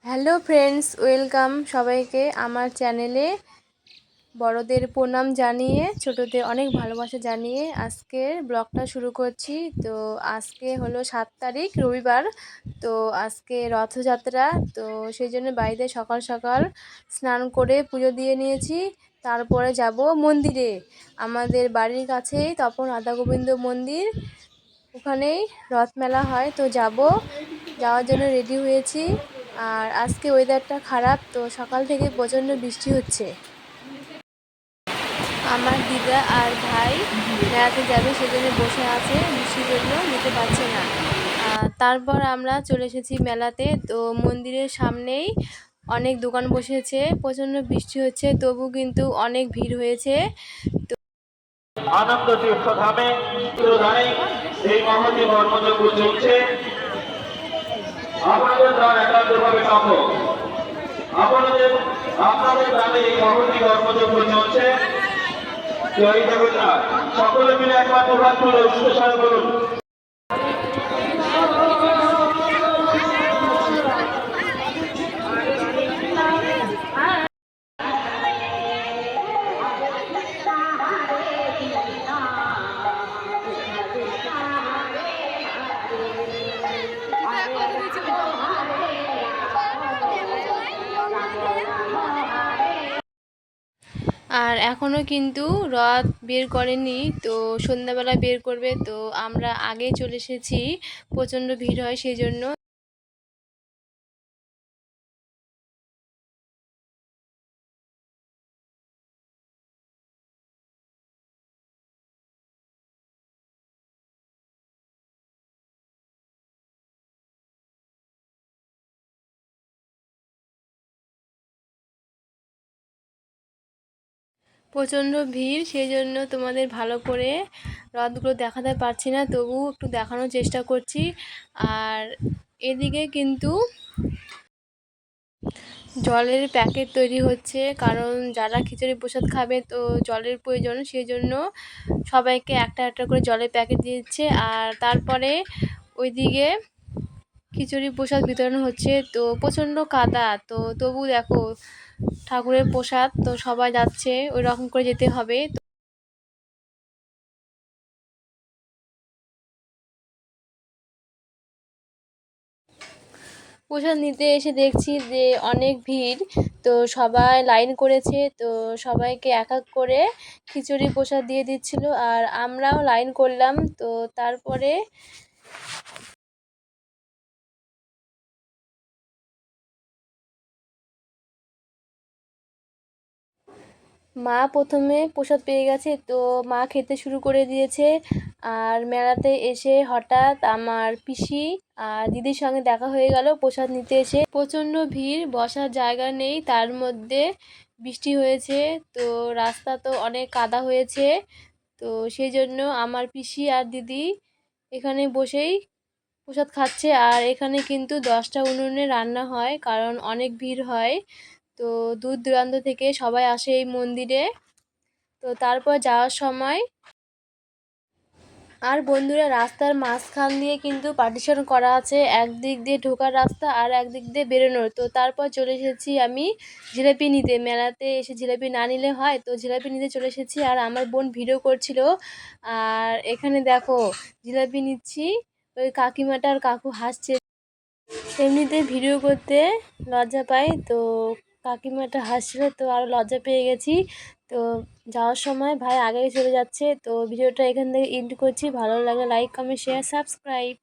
Hello friends, welcome সবাইকে আমার চ্যানেলে। বড়দের প্রণাম জানিয়ে, ছোটদের অনেক ভালোবাসা জানিয়ে আজকের ব্লগটা শুরু করছি। তো আজকে হলো 7 তারিখ, রবিবার। তো আজকে রথযাত্রা, তো সেই জন্য বাড়িতে সকাল সকাল স্নান করে পুজো দিয়ে নিয়েছি। তারপরে যাব মন্দিরে। আমাদের বাড়ির কাছেই তপন রাধা গোবিন্দ মন্দির, ওখানেই রথ মেলা হয়। তো যাওয়ার জন্য রেডি হয়েছি। আর আজকে ওয়েদারটা খারাপ, তো সকাল থেকে প্রচণ্ড বৃষ্টি হচ্ছে। আমার দিদা আর ভাই মেলাতে যাবে, সেজন্য বসে আছে, বৃষ্টির জন্য যেতে পারছে না। তারপর আমরা চলে এসেছি মেলাতে। তো মন্দিরের সামনেই অনেক দোকান বসেছে, প্রচণ্ড বৃষ্টি হচ্ছে, তবু কিন্তু অনেক ভিড় হয়েছে। আনন্দ তীর্থধামে এই মহতি কর্মযজ্ঞ চলছে। আপনাদের দ্বারা একান্তভাবে সম্ভব। আপনাদের দ্বারা এই মহতি কর্মযজ্ঞ চলছে। জয় জগন্নাথ। সকলে মিলে একবার দুহাত তুলে উচ্চস্বরে বলুন। আর এখনও কিন্তু রথ বের করেনি, তো সন্ধ্যাবেলা বের করবে। তো আমরা আগেই চলে এসেছি, প্রচণ্ড ভিড় হয় সেই জন্য। প্রচণ্ড ভিড়, সেই জন্য তোমাদের ভালো করে রথগুলো দেখাতে পারছি না, তবু একটু দেখানোর চেষ্টা করছি। আর এদিকে কিন্তু জলের প্যাকেট তৈরি হচ্ছে, কারণ যারা খিচুড়ি প্রসাদ খাবে তো জলের প্রয়োজন, সেই জন্য সবাইকে একটা একটা করে জলের প্যাকেট দিচ্ছে। আর তারপরে ওইদিকে খিচুড়ি প্রসাদ বিতরণ হচ্ছে। তো প্রচণ্ড কাদা, তো তবু দেখো ঠাকুরের প্রসাদ, তো সবাই যাচ্ছে, ওই রকম করে যেতে হবে। প্রসাদ নিতে এসে দেখছি যে অনেক ভিড়, তো সবাই লাইন করেছে, তো সবাইকে এক এক করে খিচুড়ি প্রসাদ দিয়ে দিচ্ছিল, আর আমরাও লাইন করলাম। তো তারপরে মা প্রথমে প্রসাদ পেয়ে গেছে, তো মা খেতে শুরু করে দিয়েছে। আর মেলাতে এসে হঠাৎ আমার পিসি আর দিদির সঙ্গে দেখা হয়ে গেল প্রসাদ নিতে এসে। প্রচণ্ড ভিড়, বসার জায়গা নেই, তার মধ্যে বৃষ্টি হয়েছে, তো রাস্তা তো অনেক কাদা হয়েছে। তো সেই জন্য আমার পিসি আর দিদি এখানে বসেই প্রসাদ খাচ্ছে। আর এখানে কিন্তু 10টা উনুনে রান্না হয়, কারণ অনেক ভিড় হয়। তো দূর দূরান্ত থেকে সবাই আসে এই মন্দিরে। তো তারপর যাওয়ার সময় আর বন্ধুরা, রাস্তার মাঝখান দিয়ে কিন্তু পার্টিশন করা আছে, একদিক দিয়ে ঢোকার রাস্তা আর একদিক দিয়ে বেরোনোর। তো তারপর চলে এসেছি আমি জিলাপি নিতে। মেলাতে এসে জিলাপি না নিলে হয়, তো জিলাপি নিতে চলে এসেছি। আর আমার বোন ভিডিও করছিল, আর এখানে দেখো জিলাপি নিচ্ছি। ওই কাকিমাটা আর কাকু হাসছে, এমনিতে ভিডিও করতে লজ্জা পাই, তো কাকিমাটা হাসছিল, তো আরও লজ্জা পেয়ে গেছি। তো যাওয়ার সময় ভাই আগে চলে যাচ্ছে। তো ভিডিওটা এখান থেকে এন্ড করছি। ভালো লাগলে লাইক, কমেন্ট, শেয়ার, সাবস্ক্রাইব।